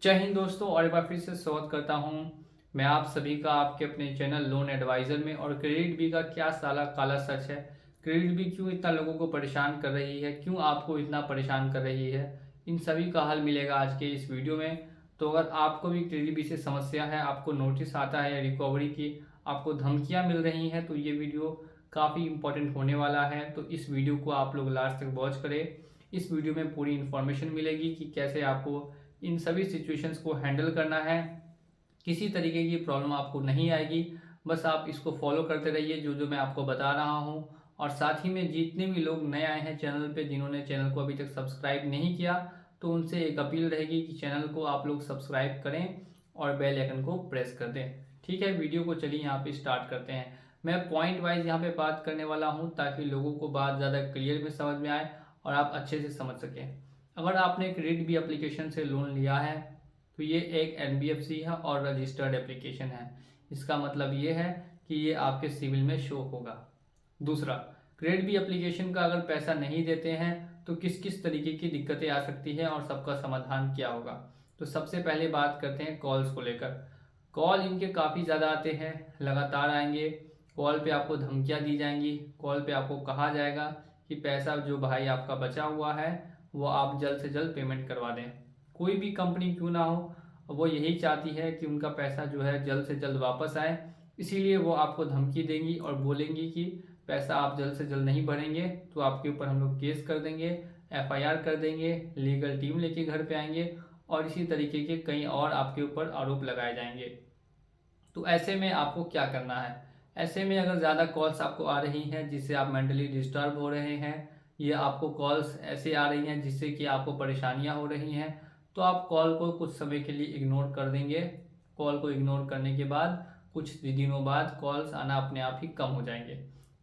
जय हिंद दोस्तों, और एक बार फिर से स्वागत करता हूं मैं आप सभी का आपके अपने चैनल लोन एडवाइज़र में। और क्रेडिट बी का क्या साला काला सच है, क्रेडिट बी क्यों इतना लोगों को परेशान कर रही है, क्यों आपको इतना परेशान कर रही है, इन सभी का हल मिलेगा आज के इस वीडियो में। तो अगर आपको भी क्रेडिट बी से समस्या है, आपको नोटिस आता है या रिकवरी की आपको धमकियाँ मिल रही हैं, तो ये वीडियो काफ़ी इंपॉर्टेंट होने वाला है। तो इस वीडियो को आप लोग लास्ट तक वॉच करें। इस वीडियो में पूरी इन्फॉर्मेशन मिलेगी कि कैसे आपको इन सभी सिचुएशंस को हैंडल करना है। किसी तरीके की प्रॉब्लम आपको नहीं आएगी, बस आप इसको फॉलो करते रहिए जो जो मैं आपको बता रहा हूँ। और साथ ही में जितने भी लोग नए आए हैं चैनल पे, जिन्होंने चैनल को अभी तक सब्सक्राइब नहीं किया, तो उनसे एक अपील रहेगी कि चैनल को आप लोग सब्सक्राइब करें और बेल आइकन को प्रेस कर दें। ठीक है, वीडियो को चलिए यहाँ पे स्टार्ट करते हैं। मैं पॉइंट वाइज यहाँ पे बात करने वाला हूँ ताकि लोगों को बात ज़्यादा क्लियर में समझ में आए और आप अच्छे से समझ सकें। अगर आपने क्रेडिट बी एप्लीकेशन से लोन लिया है तो ये एक एनबीएफसी है और रजिस्टर्ड एप्लीकेशन है। इसका मतलब ये है कि ये आपके सिविल में शो होगा। दूसरा, क्रेडिट बी एप्लीकेशन का अगर पैसा नहीं देते हैं तो किस किस तरीके की दिक्कतें आ सकती है और सबका समाधान क्या होगा। तो सबसे पहले बात करते हैं कॉल्स को लेकर। कॉल इनके काफ़ी ज़्यादा आते हैं, लगातार आएंगे। कॉल पे आपको धमकियाँ दी जाएंगी, कॉल पे आपको कहा जाएगा कि पैसा जो भाई आपका बचा हुआ है वो आप जल्द से जल्द पेमेंट करवा दें। कोई भी कंपनी क्यों ना हो, वो यही चाहती है कि उनका पैसा जो है जल्द से जल्द वापस आए। इसीलिए वो आपको धमकी देंगी और बोलेंगी कि पैसा आप जल्द से जल्द नहीं भरेंगे तो आपके ऊपर हम लोग केस कर देंगे, एफआईआर कर देंगे, लीगल टीम लेके घर पे आएंगे और इसी तरीके के कई और आपके ऊपर आरोप लगाए जाएंगे। तो ऐसे में आपको क्या करना है, ऐसे में अगर ज़्यादा कॉल्स आपको आ रही हैं जिससे आप मेंटली डिस्टर्ब हो रहे हैं, या आपको कॉल्स ऐसे आ रही हैं जिससे कि आपको परेशानियां हो रही हैं, तो आप कॉल को कुछ समय के लिए इग्नोर कर देंगे। कॉल को इग्नोर करने के बाद कुछ दिनों बाद कॉल्स आना अपने आप ही कम हो जाएंगे।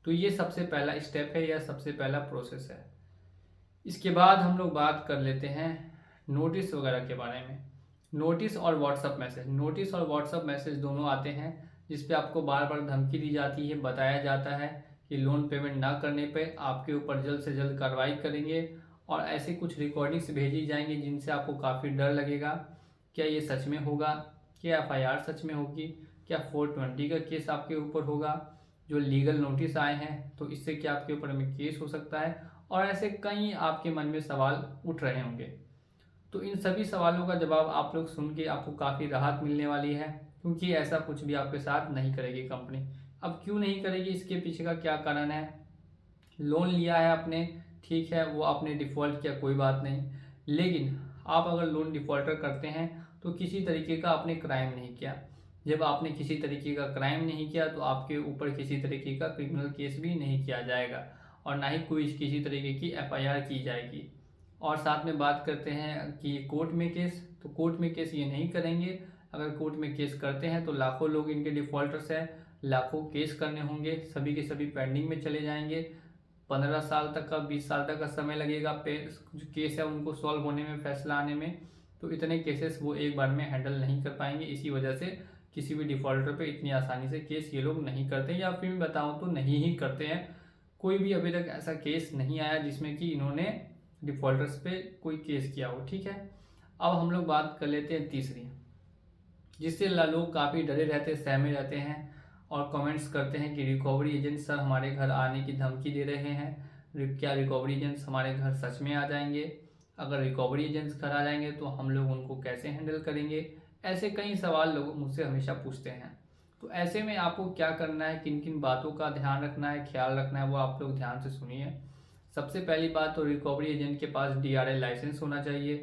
तो ये सबसे पहला स्टेप है या सबसे पहला प्रोसेस है। इसके बाद हम लोग बात कर लेते हैं नोटिस वगैरह के बारे में। नोटिस और व्हाट्सअप मैसेज, नोटिस और व्हाट्सअप मैसेज दोनों आते हैं जिस पे आपको बार बार धमकी दी जाती है, बताया जाता है कि लोन पेमेंट ना करने पे आपके ऊपर जल्द से जल्द कार्रवाई करेंगे। और ऐसे कुछ रिकॉर्डिंग्स भेजी जाएंगी जिनसे आपको काफ़ी डर लगेगा, क्या ये सच में होगा, क्या एफआईआर सच में होगी, क्या 420 का केस आपके ऊपर होगा, जो लीगल नोटिस आए हैं तो इससे क्या आपके ऊपर में केस हो सकता है। और ऐसे कई आपके मन में सवाल उठ रहे होंगे। तो इन सभी सवालों का जवाब आप लोग सुन के आपको काफ़ी राहत मिलने वाली है, क्योंकि ऐसा कुछ भी आपके साथ नहीं करेगी कंपनी। अब क्यों नहीं करेगी, इसके पीछे का क्या कारण है। लोन लिया है आपने, ठीक है, वो आपने डिफ़ॉल्ट किया, कोई बात नहीं, लेकिन आप अगर लोन डिफ़ॉल्टर करते हैं तो किसी तरीके का आपने क्राइम नहीं किया। जब आपने किसी तरीके का क्राइम नहीं किया तो आपके ऊपर किसी तरीके का क्रिमिनल केस भी नहीं किया जाएगा और ना ही कोई किसी तरीके की एफआईआर की जाएगी। और साथ में बात करते हैं कि कोर्ट में केस, तो कोर्ट में केस ये नहीं करेंगे। अगर कोर्ट में केस करते हैं तो लाखों लोग इनके डिफ़ॉल्टर्स हैं, लाखों केस करने होंगे, सभी के सभी पेंडिंग में चले जाएंगे। 15 साल तक का, 20 साल तक का समय लगेगा जो केस है उनको सॉल्व होने में, फैसला आने में। तो इतने केसेस वो एक बार में हैंडल नहीं कर पाएंगे। इसी वजह से किसी भी डिफ़ॉल्टर पे इतनी आसानी से केस ये लोग नहीं करते, या फिर मैं बताऊँ तो नहीं ही करते हैं। कोई भी अभी तक ऐसा केस नहीं आया जिसमें कि इन्होंने डिफ़ॉल्टर्स पे कोई केस किया हो। ठीक है, अब हम लोग बात कर लेते हैं तीसरी, जिससे लोग काफ़ी डरे रहते, सहमे रहते हैं और कमेंट्स करते हैं कि रिकवरी एजेंट सर हमारे घर आने की धमकी दे रहे हैं, क्या रिकवरी एजेंट्स हमारे घर सच में आ जाएंगे, अगर रिकवरी एजेंट्स घर आ जाएंगे तो हम लोग उनको कैसे हैंडल करेंगे। ऐसे कई सवाल लोग मुझसे हमेशा पूछते हैं। तो ऐसे में आपको क्या करना है, किन किन बातों का ध्यान रखना है, ख्याल रखना है, वो आप लोग ध्यान से सुनिए। सबसे पहली बात तो रिकवरी एजेंट के पास डीआरएल लाइसेंस होना चाहिए,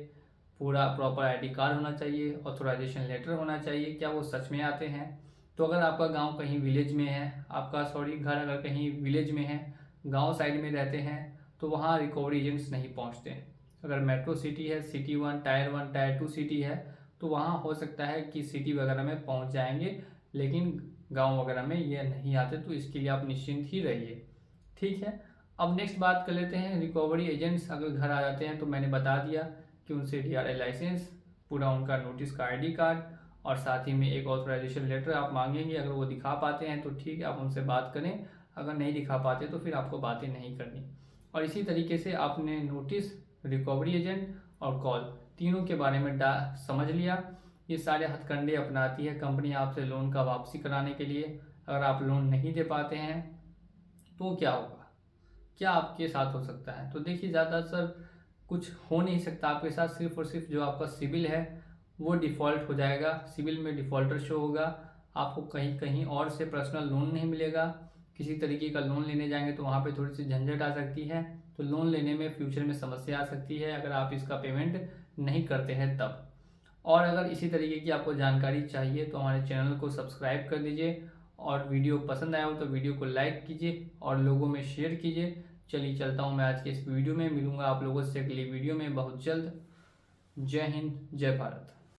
पूरा प्रॉपर आईडी कार्ड होना चाहिए, ऑथोराइजेशन लेटर होना चाहिए, क्या वो सच में आते हैं। तो अगर आपका गांव कहीं विलेज में है, घर अगर कहीं विलेज में है, गांव साइड में रहते हैं, तो वहाँ रिकवरी एजेंट्स नहीं पहुँचते। अगर मेट्रो सिटी है, सिटी 1, टायर 1, टायर 2 सिटी है, तो वहाँ हो सकता है कि सिटी वगैरह में पहुँच जाएंगे, लेकिन गांव वगैरह में ये नहीं आते। तो इसके लिए आप निश्चिंत ही रहिए। ठीक है, अब नेक्स्ट बात कर लेते हैं रिकवरी एजेंट्स अगर घर आ जाते हैं, तो मैंने बता दिया कि उनसे डीआरएल लाइसेंस, पूरा उनका नोटिस का आईडी कार्ड और साथ ही में एक ऑथराइजेशन लेटर आप मांगेंगे। अगर वो दिखा पाते हैं तो ठीक है, आप उनसे बात करें, अगर नहीं दिखा पाते तो फिर आपको बातें नहीं करनी। और इसी तरीके से आपने नोटिस, रिकवरी एजेंट और कॉल, तीनों के बारे में समझ लिया। ये सारे हथकंडे अपनाती है कंपनी आपसे लोन का वापसी कराने के लिए। अगर आप लोन नहीं दे पाते हैं तो क्या होगा, क्या आपके साथ हो सकता है? तो देखिए, ज़्यादातर कुछ हो नहीं सकता आपके साथ, सिर्फ और सिर्फ जो आपका सिबिल है वो डिफ़ॉल्ट हो जाएगा, सिबिल में डिफ़ॉल्टर शो होगा। आपको कहीं कहीं और से पर्सनल लोन नहीं मिलेगा। किसी तरीके का लोन लेने जाएंगे तो वहाँ पे थोड़ी सी झंझट आ सकती है, तो लोन लेने में फ्यूचर में समस्या आ सकती है अगर आप इसका पेमेंट नहीं करते हैं तब। और अगर इसी तरीके की आपको जानकारी चाहिए तो हमारे चैनल को सब्सक्राइब कर दीजिए, और वीडियो पसंद आया हो तो वीडियो को लाइक कीजिए और लोगों में शेयर कीजिए। चलिए चलता हूँ मैं आज के इस वीडियो में, मिलूंगा आप लोगों से अगली वीडियो में बहुत जल्द। जय हिंद, जय भारत।